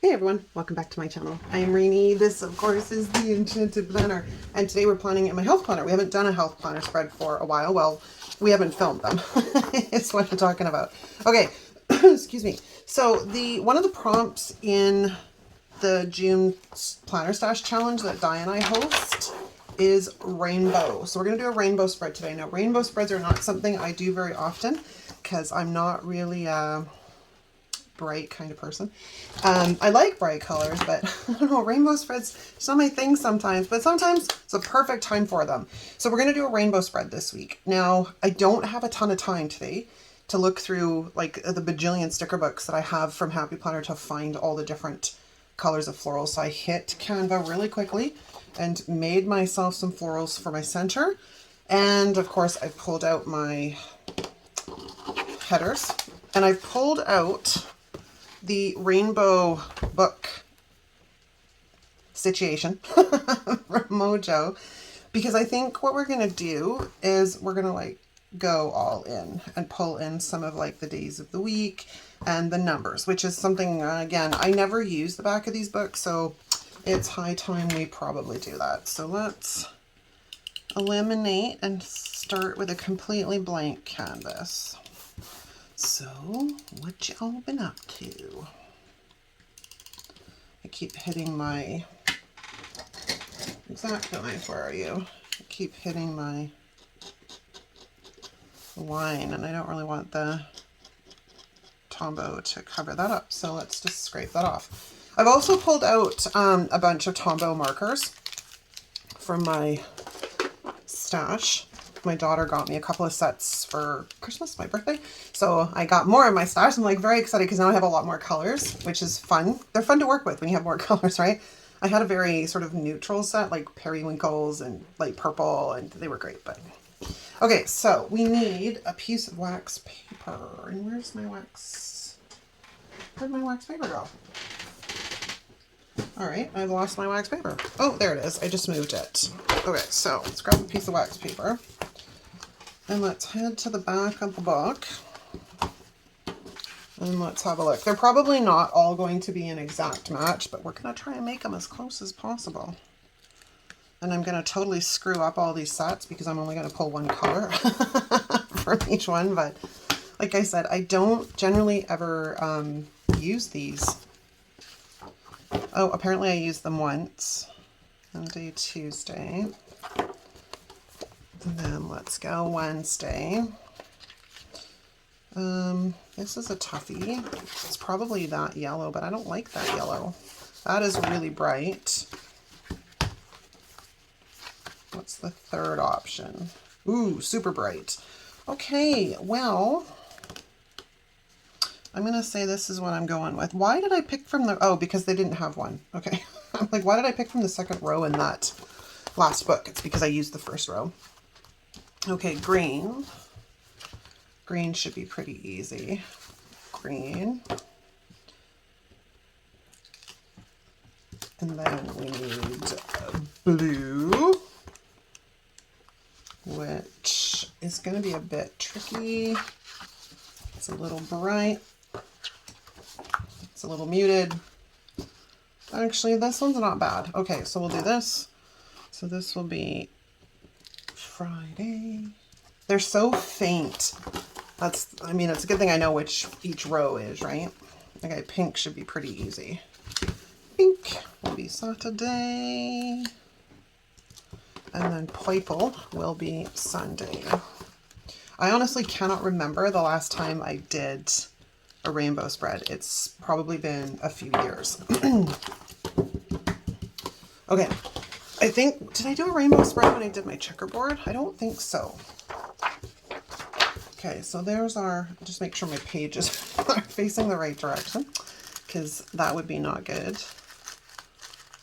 Hey everyone, welcome back to my channel. I am Reenie. This of course is the Enchanted planner, and today we're planning in my health planner. We haven't done a health planner spread for a while. Well, we haven't filmed them. It's what I'm talking about. Okay, excuse me. So one of the prompts in the June planner stash challenge that Di and I host is rainbow. So we're going to do a rainbow spread today. Now rainbow spreads are not something I do very often because I'm not really bright kind of person. I like bright colors, but I don't know, rainbow spreads, it's not my thing sometimes, but sometimes it's a perfect time for them. So we're going to do a rainbow spread this week. Now, I don't have a ton of time today to look through like the bajillion sticker books that I have from Happy Planner to find all the different colors of florals. So I hit Canva really quickly and made myself some florals for my center. And of course I pulled out my headers and I pulled out the rainbow book situation from Mojo, because I think what we're going to do is we're going to like go all in and pull in some of like the days of the week and the numbers, which is something, again, I never use the back of these books, so it's high time we probably do that. So let's eliminate and start with a completely blank canvas. So, what y'all been up to? I keep hitting my Exacto knife. Where are you? I keep hitting my line, and I don't really want the Tombow to cover that up. So let's just scrape that off. I've also pulled out a bunch of Tombow markers from my stash. My daughter got me a couple of sets for Christmas, my birthday. So I got more in my stash. I'm like very excited because now I have a lot more colors, which is fun. They're fun to work with when you have more colors, right? I had a very sort of neutral set, like periwinkles and light purple, and they were great. But okay, so we need a piece of wax paper. And where'd my wax paper go? All right, I've lost my wax paper. Oh, there it is. I just moved it. Okay, so let's grab a piece of wax paper. And let's head to the back of the book and let's have a look. They're probably not all going to be an exact match, but we're going to try and make them as close as possible. And I'm going to totally screw up all these sets because I'm only going to pull one color from each one. But like I said, I don't generally ever use these. Oh, apparently I used them once on day Tuesday. And then let's go Wednesday. This is a toughie. It's probably that yellow, but I don't like that yellow. That is really bright. What's the third option? Ooh, super bright. Okay, well, I'm going to say this is what I'm going with. Why did I pick from the... Oh, because they didn't have one. Okay. I'm like, why did I pick from the second row in that last book? It's because I used the first row. Okay, green. Green should be pretty easy. Green. And then we need blue, which is going to be a bit tricky. It's a little bright. It's a little muted. Actually, this one's not bad. Okay, so we'll do this. So this will be Friday. They're so faint. I mean, it's a good thing I know which each row is, right? Okay, pink should be pretty easy. Pink will be Saturday. And then purple will be Sunday. I honestly cannot remember the last time I did a rainbow spread. It's probably been a few years. Okay, I think, did I do a rainbow spread when I did my checkerboard? I don't think so. Okay, so there's our, just make sure my pages are facing the right direction, because that would be not good.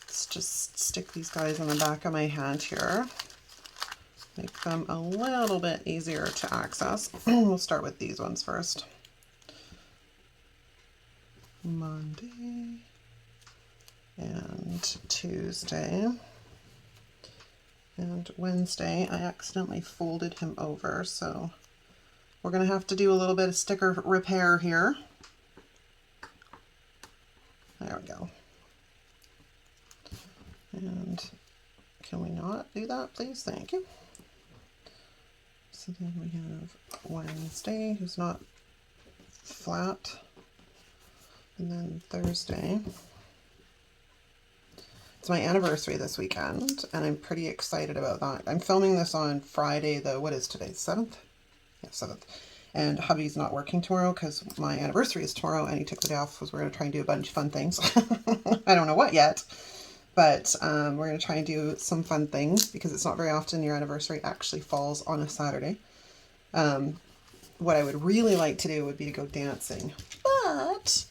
Let's just stick these guys on the back of my hand here. Make them a little bit easier to access. We'll start with these ones first. Monday and Tuesday. And Wednesday, I accidentally folded him over, so we're going to have to do a little bit of sticker repair here. There we go. And can we not do that, please? Thank you. So then we have Wednesday, who's not flat. And then Thursday. It's my anniversary this weekend, and I'm pretty excited about that. I'm filming this on Friday, what is today, 7th? Yeah, 7th. And hubby's not working tomorrow because my anniversary is tomorrow, and he took the day off because we're going to try and do a bunch of fun things. I don't know what yet, but we're going to try and do some fun things because it's not very often your anniversary actually falls on a Saturday. What I would really like to do would be to go dancing, but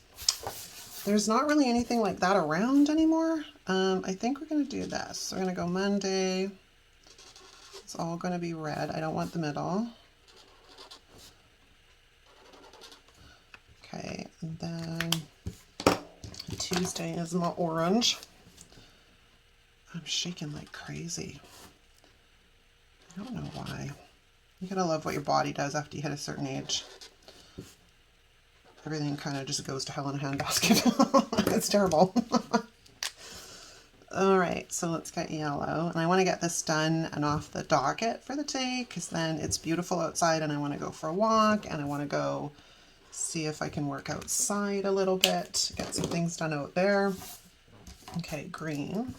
there's not really anything like that around anymore. I think we're going to do this. We're going to go Monday. It's all going to be red. I don't want the middle. Okay, and then Tuesday is my orange. I'm shaking like crazy. I don't know why. You gotta love what your body does after you hit a certain age. Everything kind of just goes to hell in a handbasket. It's terrible. All right, so let's get yellow. And I want to get this done and off the docket for the day because then it's beautiful outside and I want to go for a walk and I want to go see if I can work outside a little bit, get some things done out there. Okay, green.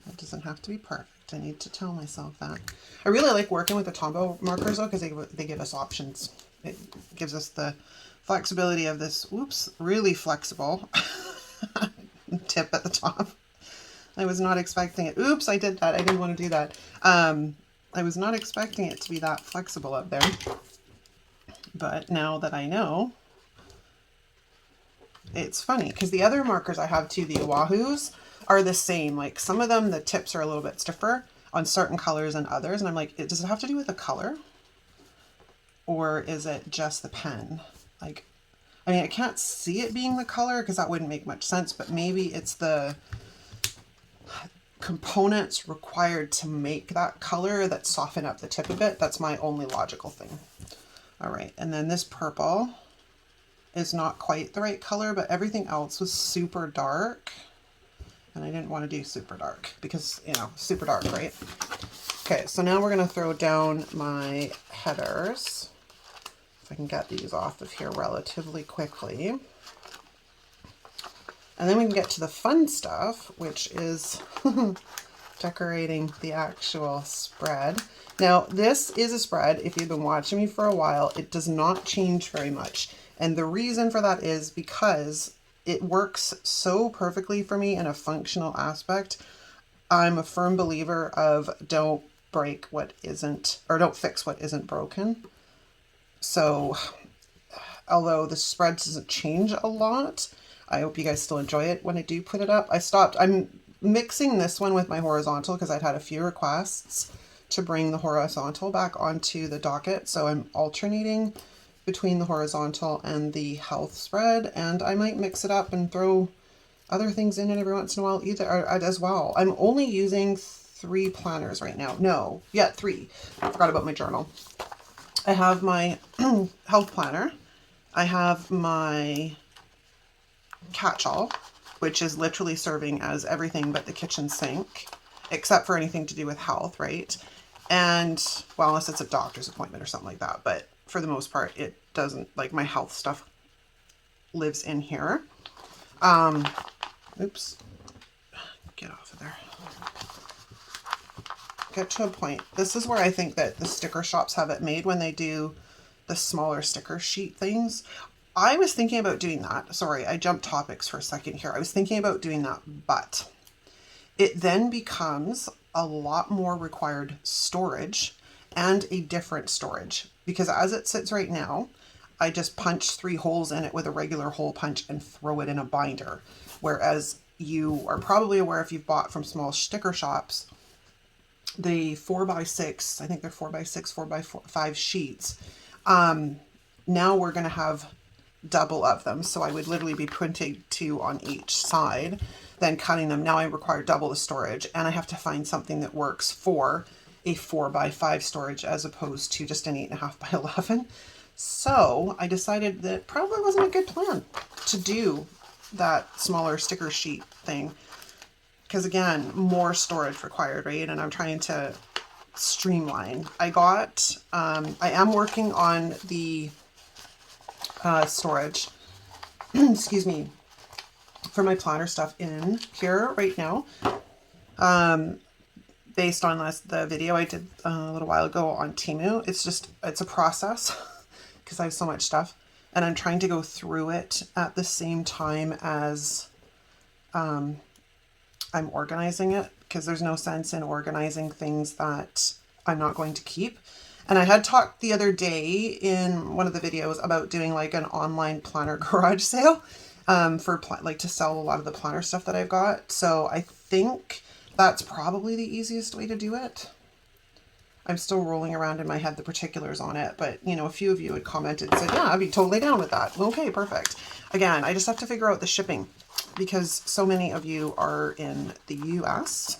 It doesn't have to be perfect. I need to tell myself that. I really like working with the Tombow markers though because they give us options. It gives us the flexibility of this, whoops, really flexible tip at the top. I was not expecting it. Oops, I did that. I didn't want to do that. I was not expecting it to be that flexible up there. But now that I know, it's funny because the other markers I have too, the Oahu's, are the same. Like some of them, the tips are a little bit stiffer on certain colors than others. And I'm like, does it have to do with the color? Or is it just the pen? Like, I mean, I can't see it being the color because that wouldn't make much sense, but maybe it's the components required to make that color that soften up the tip a bit. That's my only logical thing. All right, and then this purple is not quite the right color, but everything else was super dark. And I didn't want to do super dark because, you know, super dark, right? Okay, so now we're going to throw down my headers. If I can get these off of here relatively quickly. And then we can get to the fun stuff, which is decorating the actual spread. Now, this is a spread. If you've been watching me for a while, it does not change very much. And the reason for that is because it works so perfectly for me in a functional aspect. I'm a firm believer of don't break what isn't, or don't fix what isn't broken. So although the spread doesn't change a lot, I hope you guys still enjoy it when I do put it up. I'm mixing this one with my horizontal because I'd had a few requests to bring the horizontal back onto the docket. So I'm alternating between the horizontal and the health spread, and I might mix it up and throw other things in it every once in a while as well. I'm only using 3 planners right now. No, yeah, 3. I forgot about my journal. I have my health planner. I have my catch-all, which is literally serving as everything but the kitchen sink, except for anything to do with health, right? And, well, unless it's a doctor's appointment or something like that, but for the most part, it doesn't, like my health stuff lives in here. Oops, get off of there. Get to a point. This is where I think that the sticker shops have it made when they do the smaller sticker sheet things. I was thinking about doing that. Sorry, I jumped topics for a second here. I was thinking about doing that, but it then becomes a lot more required storage and a different storage, because as it sits right now, I just punch 3 holes in it with a regular hole punch and throw it in a binder. Whereas you are probably aware, if you've bought from small sticker shops, the 4x6, I think they're 4x6, 4x5 sheets. Now we're going to have double of them. So I would literally be printing 2 on each side, then cutting them. Now I require double the storage, and I have to find something that works for a 4x5 storage as opposed to just an 8.5 by 11. So I decided that probably wasn't a good plan to do that smaller sticker sheet thing. Because again, more storage required, right? And I'm trying to streamline. I am working on the storage, excuse me, for my planner stuff in here right now. Based on the video I did a little while ago on Temu. It's a process because I have so much stuff and I'm trying to go through it at the same time as I'm organizing it, because there's no sense in organizing things that I'm not going to keep. And I had talked the other day in one of the videos about doing like an online planner garage sale to sell a lot of the planner stuff that I've got. So I think that's probably the easiest way to do it. I'm still rolling around in my head the particulars on it, but you know, a few of you had commented and said, yeah, I'd be totally down with that. Okay, perfect. Again, I just have to figure out the shipping because so many of you are in the US,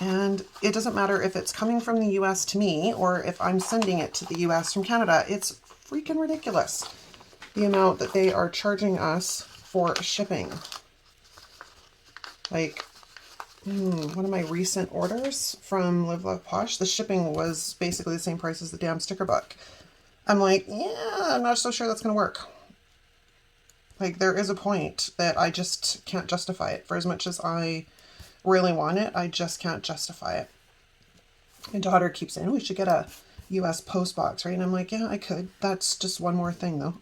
and it doesn't matter if it's coming from the US to me or if I'm sending it to the US from Canada. It's freaking ridiculous, the amount that they are charging us for shipping. Like, one of my recent orders from Live Love Posh, the shipping was basically the same price as the damn sticker book. I'm like, yeah, I'm not so sure that's going to work. Like, there is a point that I just can't justify it. For as much as I really want it, I just can't justify it. My daughter keeps saying, oh, we should get a US post box, right? And I'm like, yeah, I could. That's just one more thing, though.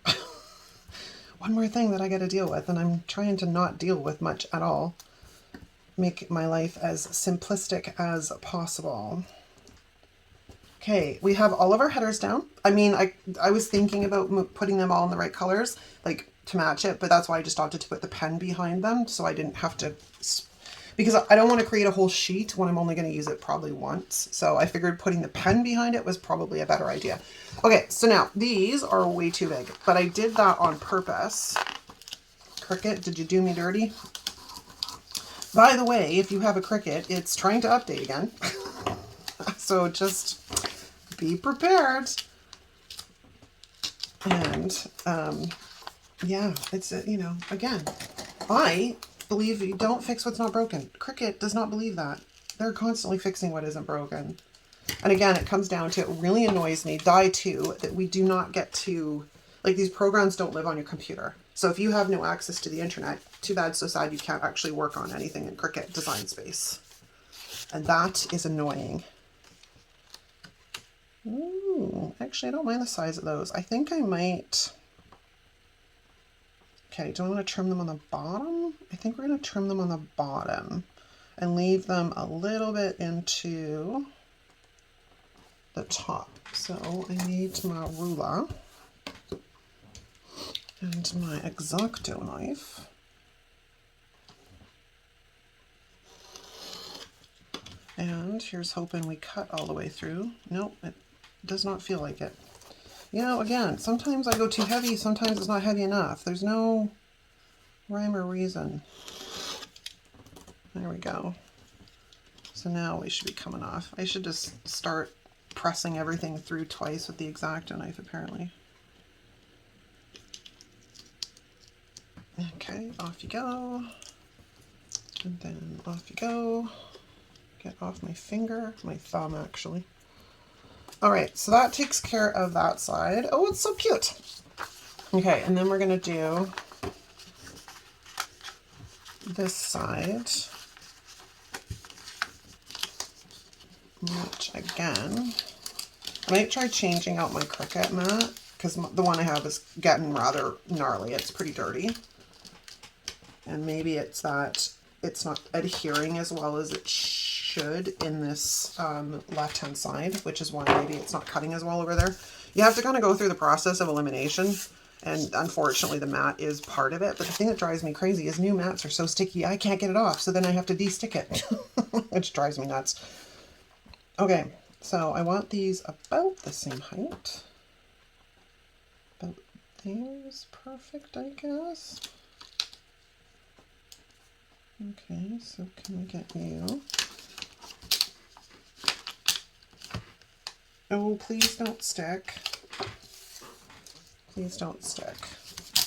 One more thing that I got to deal with, and I'm trying to not deal with much at all. Make my life as simplistic as possible. Okay, we have all of our headers down. I mean, I was thinking about putting them all in the right colors, like to match it, but that's why I just opted to put the pen behind them, so I didn't have to, because I don't want to create a whole sheet when I'm only going to use it probably once. So I figured putting the pen behind it was probably a better idea. Okay, so now these are way too big, but I did that on purpose. Cricut, did you do me dirty? By the way, if you have a Cricut, it's trying to update again. So just be prepared. And yeah, it's, you know, again, I believe you don't fix what's not broken. Cricut does not believe that. They're constantly fixing what isn't broken. And again, it comes down to, it really annoys me, too, that we do not get to, like, these programs don't live on your computer. So if you have no access to the internet, too bad, so sad, you can't actually work on anything in Cricut Design Space. And that is annoying. Ooh, actually, I don't mind the size of those. I think I might... Okay, do I want to trim them on the bottom? I think we're going to trim them on the bottom and leave them a little bit into the top. So I need my ruler and my X-Acto knife. And here's hoping we cut all the way through. Nope, it does not feel like it. You know, again, sometimes I go too heavy, sometimes it's not heavy enough. There's no rhyme or reason. There we go. So now we should be coming off. I should just start pressing everything through twice with the X-Acto knife, apparently. Okay, off you go. And then off you go. Get off my finger, my thumb actually. All right, so that takes care of that side. Oh, it's so cute. Okay, and then we're gonna do this side, which again, I might try changing out my Cricut mat because the one I have is getting rather gnarly. It's pretty dirty. And maybe it's that it's not adhering as well as it should in this left-hand side, which is why maybe it's not cutting as well over there. You have to kind of go through the process of elimination, and unfortunately the mat is part of it. But the thing that drives me crazy is new mats are so sticky, I can't get it off, so then I have to de-stick it, which drives me nuts. Okay, so I want these about the same height. About there's perfect, I guess. Okay, so can we get you Oh, please don't stick. Please don't stick.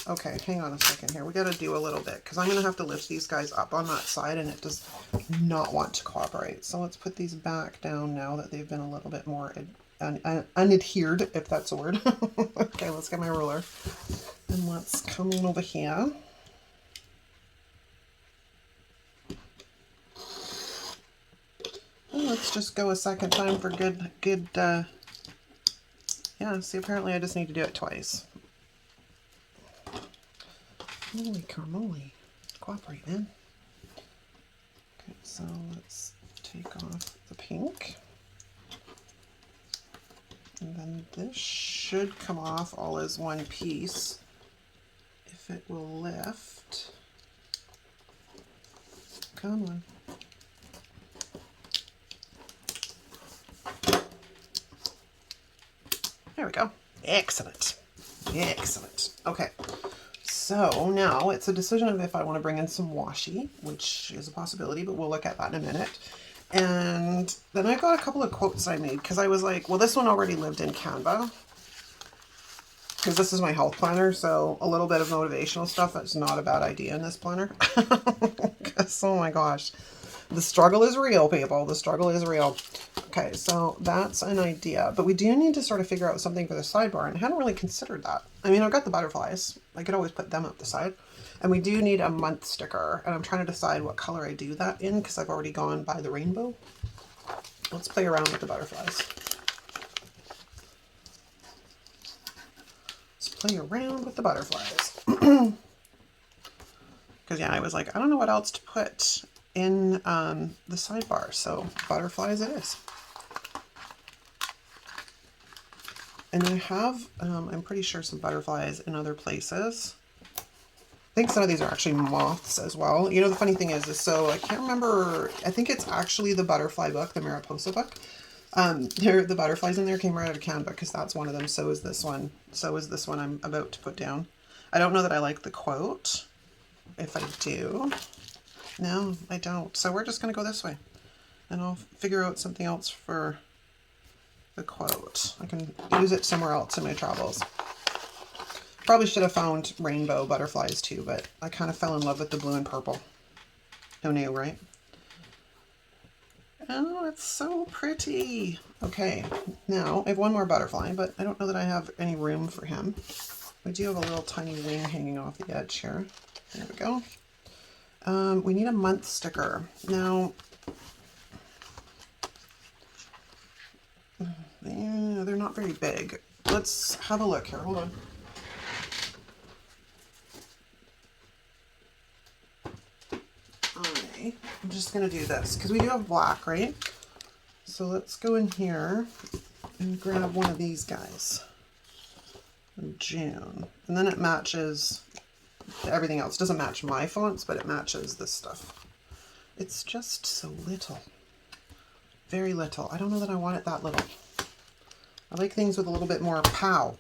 Okay, hang on a second here. We got to do a little bit because I'm going to have to lift these guys up on that side and it does not want to cooperate. So let's put these back down now that they've been a little bit more unadhered, if that's a word. Okay, let's get my ruler and let's come on over here. And let's just go a second time for good, yeah, see, apparently I just need to do it twice. Holy carmoly. Cooperate, man. Okay, so let's take off the pink. And then this should come off all as one piece if it will lift. Come on. There we go. Excellent. Excellent. Okay. So now it's a decision of if I want to bring in some washi, which is a possibility, but we'll look at that in a minute. And then I got a couple of quotes I made because I was like, well, this one already lived in Canva because this is my health planner. So a little bit of motivational stuff is not a bad idea in this planner. Because, oh my gosh, the struggle is real, people. The struggle is real. Okay, so that's an idea, but we do need to sort of figure out something for the sidebar, and I hadn't really considered that. I mean, I've got the butterflies. I could always put them up the side. And we do need a month sticker, and I'm trying to decide what color I do that in because I've already gone by the rainbow. Let's play around with the butterflies. Let's play around with the butterflies. Because, yeah, I was like, I don't know what else to put in the sidebar, so butterflies it is. And I have, I'm pretty sure, some butterflies in other places. I think some of these are actually moths as well. You know, the funny thing is so I can't remember, I think it's actually the butterfly book, the Mariposa book. The butterflies in there came right out of Canva because that's one of them. So is this one. So is this one I'm about to put down. I don't know that I like the quote. If I do. No, I don't. So we're just going to go this way. And I'll figure out something else for the quote. I can use it somewhere else in my travels. Probably should have found rainbow butterflies too, but I kind of fell in love with the blue and purple. Who knew, right? Oh, it's so pretty. Okay, now I have one more butterfly, but I don't know that I have any room for him. We do have a little tiny wing hanging off the edge here. There we go. We need a month sticker. Now, they're not very big. Let's have a look here. Hold on. I'm just going to do this because we do have black, right? So let's go in here and grab one of these guys. June. And then it matches everything else. It doesn't match my fonts, but it matches this stuff. It's just so little. Very little. I don't know that I want it that little. I like things with a little bit more pow.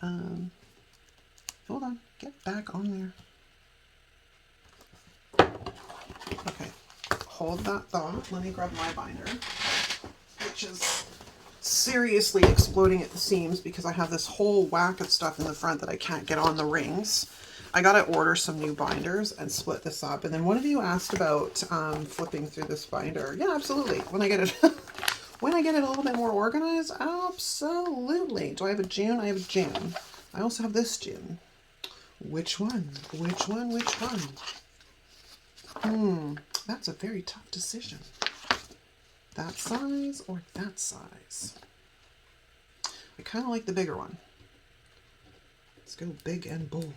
Hold on. Get back on there. Okay. Hold that thought. Let me grab my binder, which is seriously exploding at the seams because I have this whole whack of stuff in the front that I can't get on the rings. I got to order some new binders and split this up. And then one of you asked about flipping through this binder. Yeah, absolutely. When I get it, when I get it a little bit more organized, absolutely. Do I have a June? I have a June. I also have this June. Which one? Which one? Which one? That's a very tough decision. That size or that size? I kind of like the bigger one. Let's go big and bold.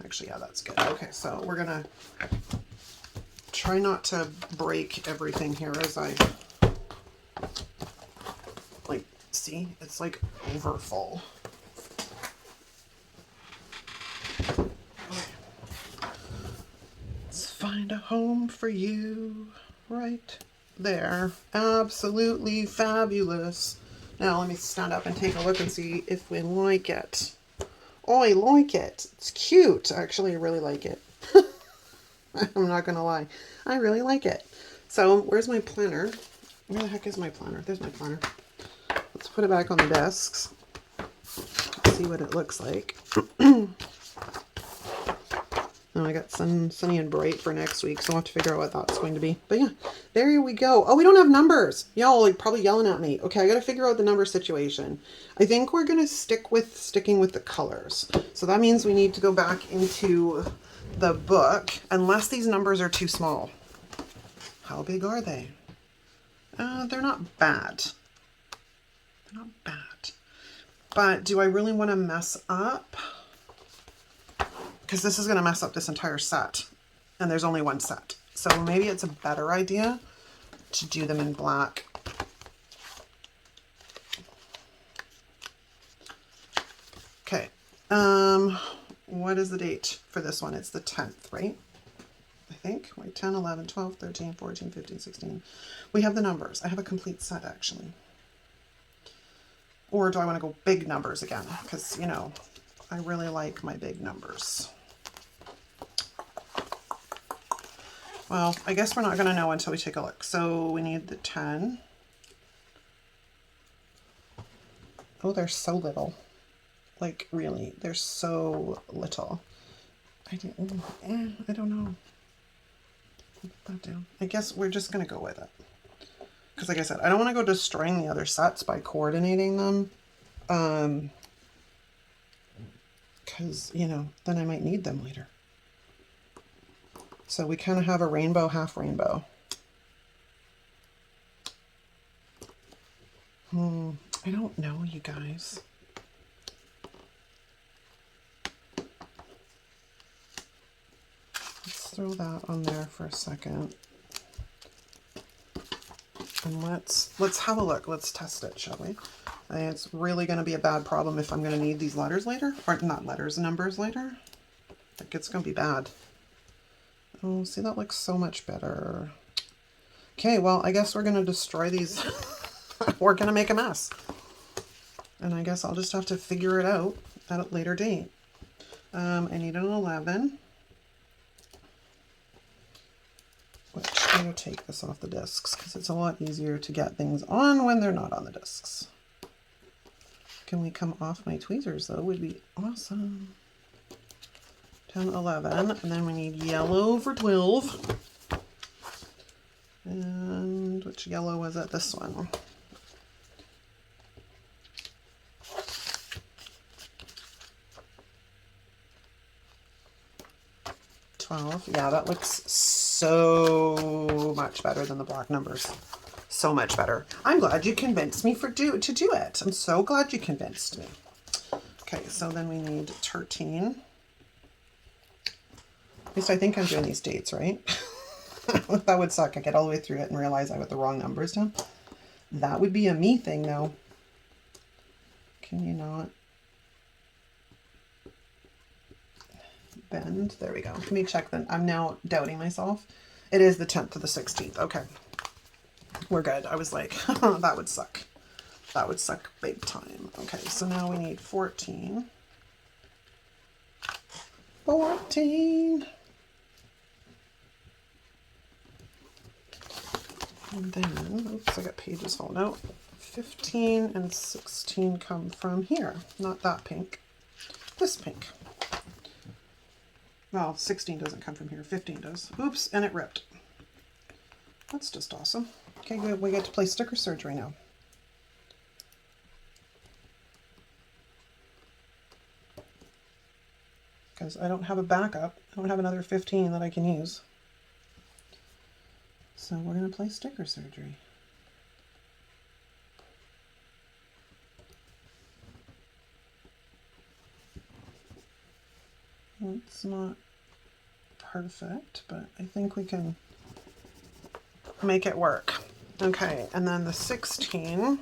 Actually, yeah, that's good. Okay, so we're gonna try not to break everything here as I, like, see, it's like over full. Let's find a home for you right there. Absolutely fabulous. Now let me stand up and take a look and see if we like it. Oh, I like it. It's cute. Actually, I really like it. I'm not going to lie. I really like it. So, where's my planner? Where the heck is my planner? There's my planner. Let's put it back on the desks. See what it looks like. Oh, I got sunny and bright for next week, so I'll have to figure out what that's going to be. But yeah, there we go. Oh, we don't have numbers. Y'all are probably yelling at me. Okay, I got to figure out the number situation. I think we're going to sticking with the colors. So that means we need to go back into the book, unless these numbers are too small. How big are they? They're not bad. They're not bad. But do I really want to mess up? Because this is going to mess up this entire set. And there's only one set. So maybe it's a better idea to do them in black. Okay. What is the date for this one? It's the 10th, right? I think. Wait, 10, 11, 12, 13, 14, 15, 16. We have the numbers. I have a complete set, actually. Or do I want to go big numbers again? Because, you know, I really like my big numbers. Well, I guess we're not going to know until we take a look. So we need the 10. Oh, they're so little. Like, really, they're so little. I don't know. Put that down. I guess we're just going to go with it. Because like I said, I don't want to go destroying the other sets by coordinating them. Because, you know, then I might need them later. So we kind of have a rainbow, half rainbow. I don't know, you guys. Let's throw that on there for a second. And let's have a look. Let's test it, shall we? I think it's really going to be a bad problem if I'm going to need these letters later. Or not letters, numbers later. Like, it's going to be bad. Oh, see, that looks so much better. Okay, well, I guess we're going to destroy these. We're going to make a mess. And I guess I'll just have to figure it out at a later date. I need an 11. Which I'm going to take this off the discs because it's a lot easier to get things on when they're not on the discs. Can we come off my tweezers though? Would be awesome. 10, 11, and then we need yellow for 12. And which yellow was it? This one. Yeah, that looks so much better than the black numbers. So much better. I'm glad you convinced me to do it. I'm so glad you convinced me. Okay, so then we need 13. At least I think I'm doing these dates, right? That would suck. I get all the way through it and realize I got the wrong numbers down. That would be a me thing, though. Can you not? Bend. There we go. Let me check then. I'm now doubting myself. It is the 10th to the 16th. Okay. We're good. I was like, that would suck. That would suck big time. Okay, so now we need 14. 14. And then, oops, I got pages falling out. 15 and 16 come from here. Not that pink. This pink. Well, 16 doesn't come from here. 15 does. Oops, and it ripped. That's just awesome. Okay, good. We get to play sticker surgery now. Because I don't have a backup. I don't have another 15 that I can use. So we're going to play sticker surgery. It's not perfect, but I think we can make it work. Okay, and then the 16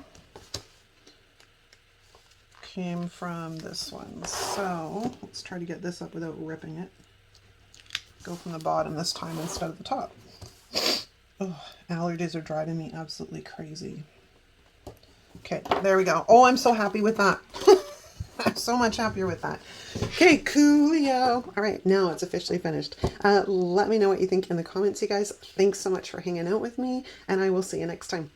came from this one. So let's try to get this up without ripping it. Go from the bottom this time instead of the top. Oh, allergies are driving me absolutely crazy. Okay, there we go. Oh, I'm so happy with that. I'm so much happier with that. Okay, coolio. All right, now it's officially finished. Let me know what you think in the comments, you guys. Thanks so much for hanging out with me, and I will see you next time.